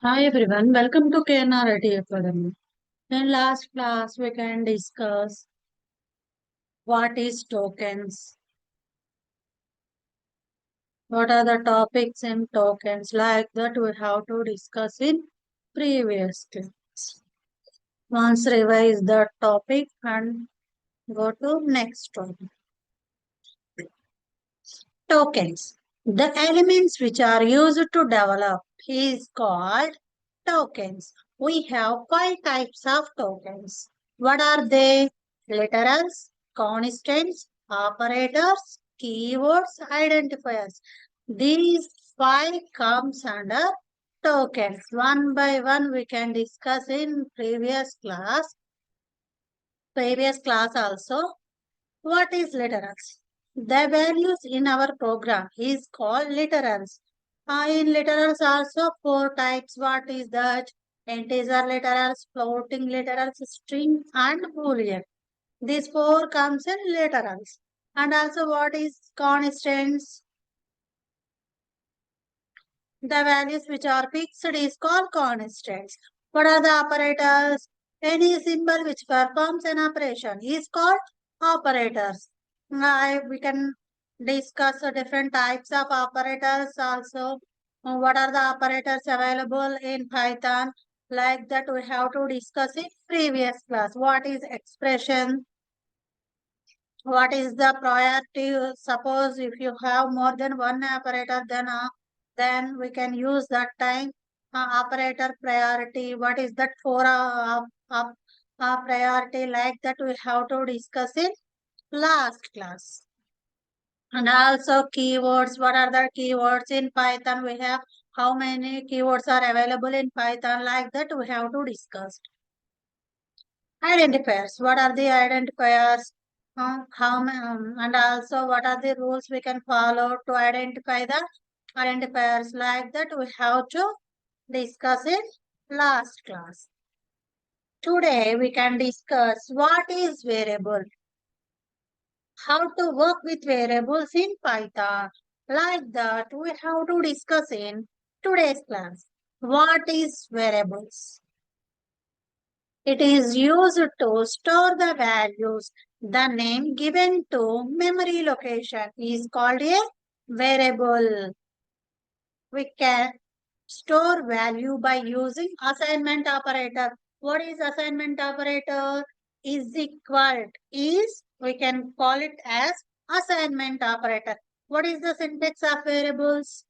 Hi everyone, welcome to KNR IT Academy. In last class, we can discuss what is tokens, what are the topics in tokens, like that we have to discuss in previous class. Once revise the topic and go to next topic. Tokens. The elements which are used to develop is called tokens. We have five types of tokens. What are they? Literals, constants, operators, keywords, identifiers. These five comes under tokens. One by one we can discuss in previous class also. What is literals? The values in our program is called literals. In literals also four types. What is that? Integer literals, floating literals, string and boolean. These four comes in literals. And also what is constants? The values which are fixed is called constants. What are the operators? Any symbol which performs an operation is called operators. We can discuss different types of operators also. What are the operators available in Python? Like that we have to discuss in previous class. What is expression? What is the priority? Suppose if you have more than one operator, then we can use that time operator priority. What is that for priority? Like that we have to discuss in last class. And also keywords. What are the keywords in Python? We have how many keywords are available in Python? Like that we have to discuss. Identifiers. What are the identifiers? And also what are the rules we can follow to identify the identifiers? Like that we have to discuss in last class. Today we can discuss what is variable, how to work with variables in Python. Like that we have to discuss in today's class. What is variables? It is used to store the values. The name given to memory location is called a variable. We can store value by using assignment operator. What is assignment operator? Is equal is, we can call it as assignment operator. What is the syntax of variables?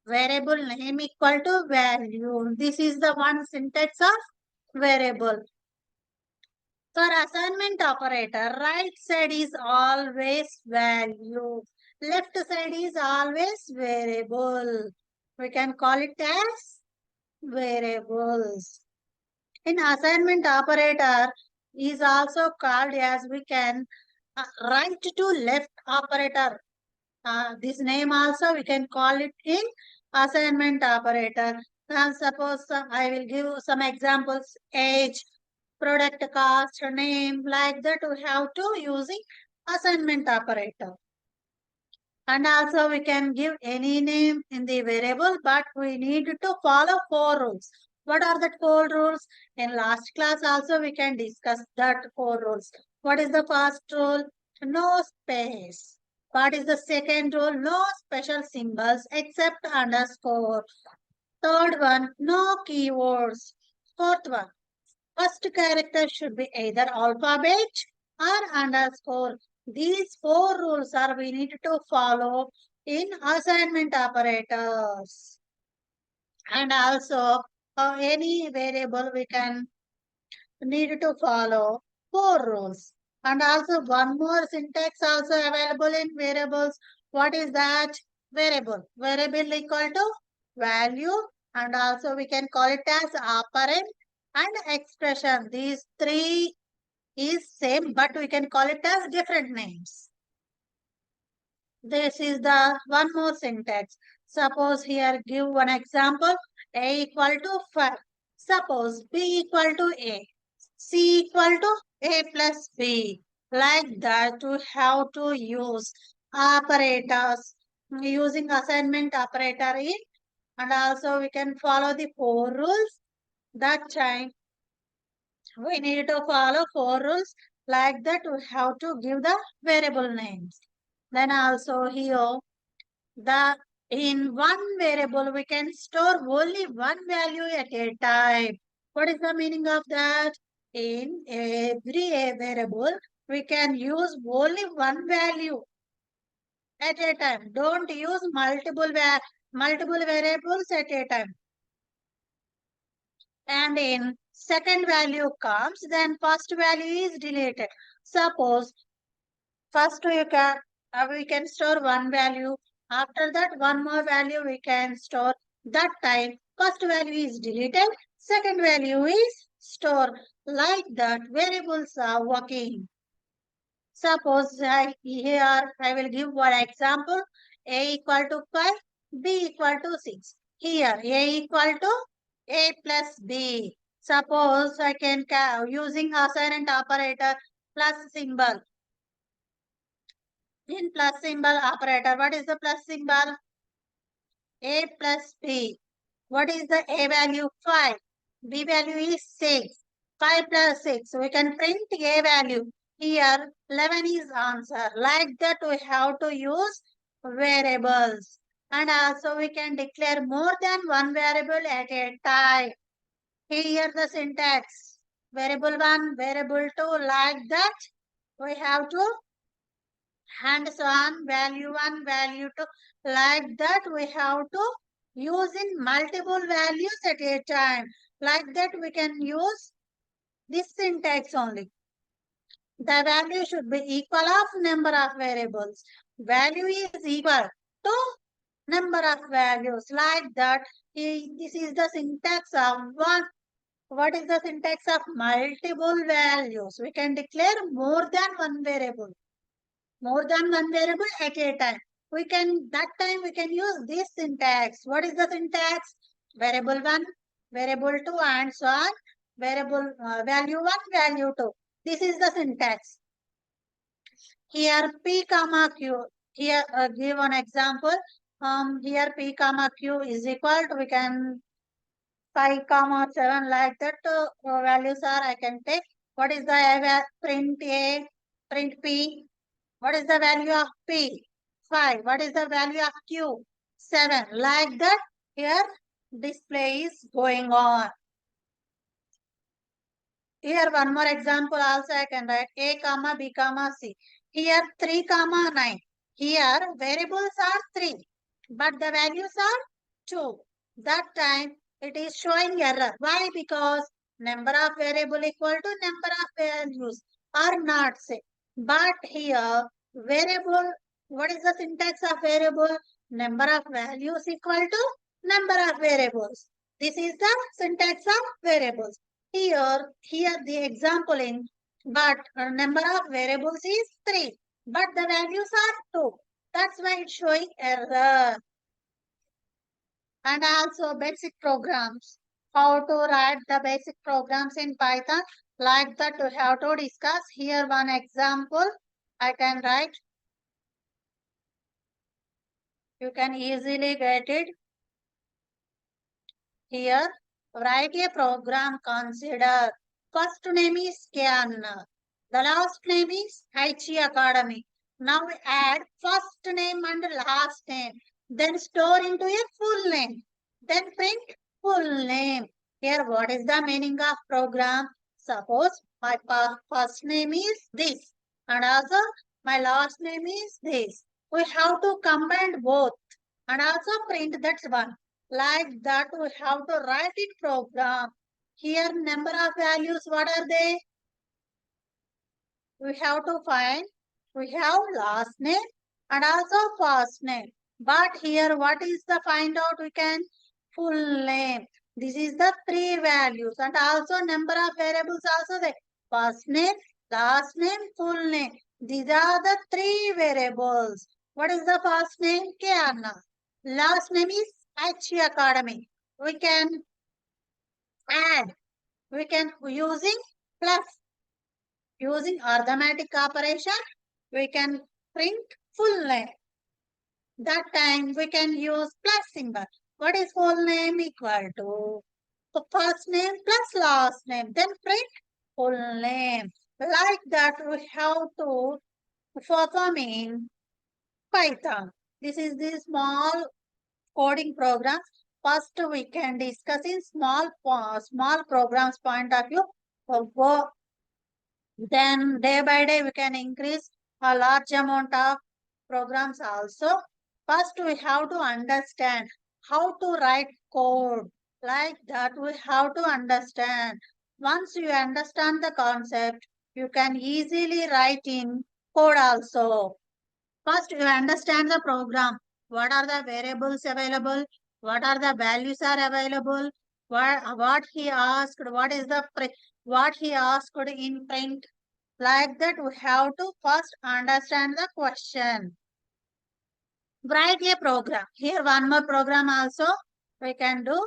Variable name equal to value. This is the one syntax of variable. For assignment operator, right side is always value. Left side is always variable. We can call it as variables. In assignment operator is also called as we can right to left operator. This name also we can call it in assignment operator. Suppose I will give some examples. Age, product cost, name, like that we have to using assignment operator. And also we can give any name in the variable, but we need to follow four rules. What are the four rules? In last class also we can discuss that four rules. What is the first rule? No space. What is the second rule? No special symbols except underscore. Third one, no keywords. Fourth one, first character should be either alphabet or underscore. These four rules are we need to follow in assignment operators. And also any variable we can need to follow four rules. And also one more syntax also available in variables. What is that? Variable. Variable equal to value, and also we can call it as operand and expression. These three is same, but we can call it as different names. This is the one more syntax. Suppose here give one example. A equal to 5. Suppose B equal to A. C equal to A plus B. Like that we have to use operators using assignment operator in And also we can follow the 4 rules. That time we need to follow 4 rules. Like that, we have to give the variable names. Then also here, the in one variable we can store only one value at a time. What is the meaning of that? In every variable, we can use only one value at a time. Don't use multiple variables at a time. And in second value comes, then first value is deleted. Suppose first we can store one value. After that, one more value we can store. That time, first value is deleted. Second value is stored. Like that, variables are working. Suppose here I will give one example. A equal to 5, B equal to 6. Here, A equal to A plus B. Suppose I can using assignment operator plus symbol. In plus symbol operator, what is the plus symbol? A plus B. What is the A value? 5. B value is 6. 5 plus 6. We can print A value. Here 11 is answer. Like that we have to use variables. And also we can declare more than one variable at a time. Here the syntax. Variable 1, variable 2, like that. We have to hands on value 1, value 2. Like that we have to use in multiple values at a time. Like that we can use this syntax only. The value should be equal of number of variables. Value is equal to number of values. Like that, this is the syntax of one. What is the syntax of multiple values? We can declare more than one variable. More than one variable at a time. That time we can use this syntax. What is the syntax? Variable 1, variable 2 and so on. Variable value 1, value 2. This is the syntax. Here P comma Q. Here give an example. Here P comma Q is equal to, we can 5 comma 7, like that values are I can take. What is the print A, print P? What is the value of P? 5. What is the value of Q? 7. Like that, here display is going on. Here one more example also I can write A comma B comma C. Here 3 comma 9. Here variables are 3, but the values are 2. That time it is showing error. Why? Because number of variable equal to number of values are not same. But here variable, what is the syntax of variable? Number of values equal to number of variables. This is the syntax of variables. Here the example in, but number of variables is 3, but the values are 2. That's why it's showing error. And also basic programs. How to write the basic programs in Python. Like that we have to discuss. Here one example I can write. You can easily get it. Here, write a program. Consider. First name is Kyan. The last name is IT Academy. Now add first name and last name. Then store into a full name. Then print full name. Here, what is the meaning of program? Suppose my first name is this. And also my last name is this. We have to combine both. And also print that one. Like that, we have to write it program. Here, number of values, what are they? We have to find. We have last name and also first name. But here, what is the find out? We can full name. This is the 3 values and also number of variables also there. First name, last name, full name. These are the 3 variables. What is the first name? Kiana. Last name is H Academy. We can add. We can using plus. Using arithmetic operation, we can print full name. That time we can use plus symbol. What is full name? Equal to the first name plus last name. Then print full name. Like that we have to perform in Python. This is the small coding program. First we can discuss in small programs point of view. Then day by day we can increase a large amount of programs also. First we have to understand how to write code. Like that we have to understand. Once you understand the concept, you can easily write in code also. First, you understand the program. What are the variables available? What are the values are available? What he asked? What he asked in print? Like that, we have to first understand the question. Write a program. Here, one more program also we can do.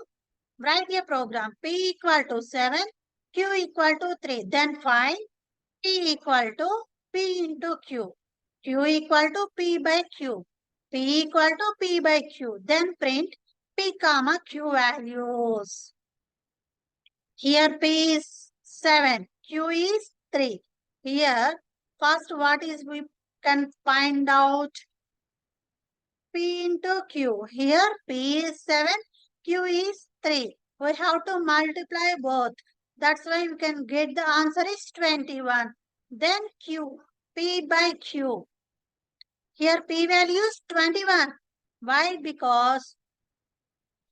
Write a program. P equal to 7, Q equal to 3. Then find P equal to P into Q. Q equal to P by Q. P equal to P by Q. Then print P comma Q values. Here P is 7. Q is 3. Here first what is we can find out P into Q. Here P is 7. Q is 3. We have to multiply both. That's why we can get the answer is 21. Then Q. P by Q. Here P value is 21. Why? Because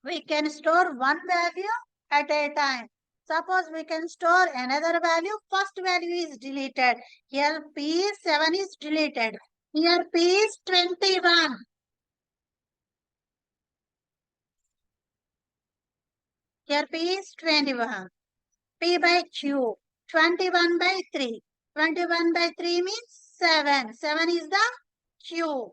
we can store one value at a time. Suppose we can store another value, first value is deleted. Here P is 7 is deleted. Here P is 21. Here P is 21. P by Q. 21 by 3. 21 by 3 means 7. 7 is the Q.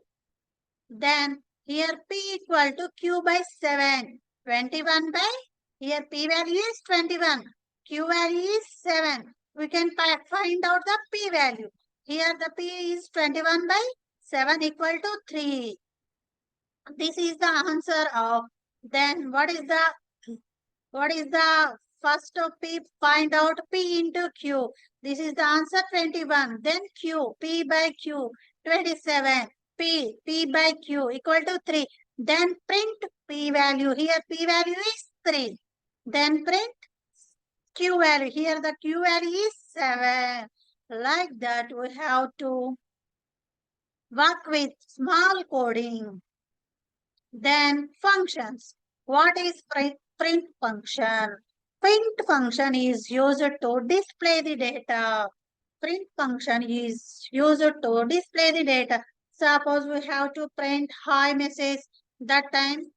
Then here P equal to Q by 7. 21 by, here P value is 21. Q value is 7. We can find out the P value. Here the P is 21 by 7 equal to 3. This is the answer of, then what is the first of P? Find out P into Q. This is the answer 21. Then Q, P by Q, 27. P by Q equal to 3. Then print P value. Here P value is 3. Then print Q value. Here the Q value is 7. Like that we have to work with small coding. Then functions. What is print function? Print function is used to display the data. Print function is used to display the data. Suppose we have to print hi message. That time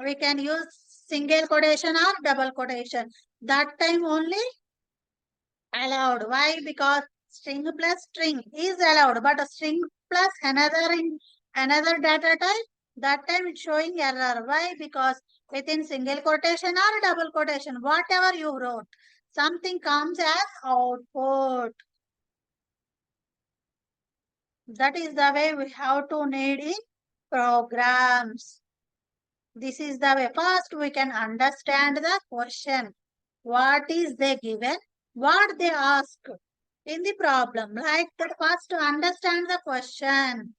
we can use single quotation or double quotation. That time only allowed. Why? Because string plus string is allowed, but a string plus another data type, that time it's showing error. Why? Because within single quotation or double quotation, whatever you wrote, something comes as output. That is the way we have to need in programs. This is the way. First, we can understand the question. What is they given? What they ask in the problem. Like that, first to understand the question.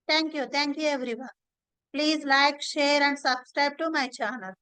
Thank you. Thank you, everyone. Please like, share, and subscribe to my channel.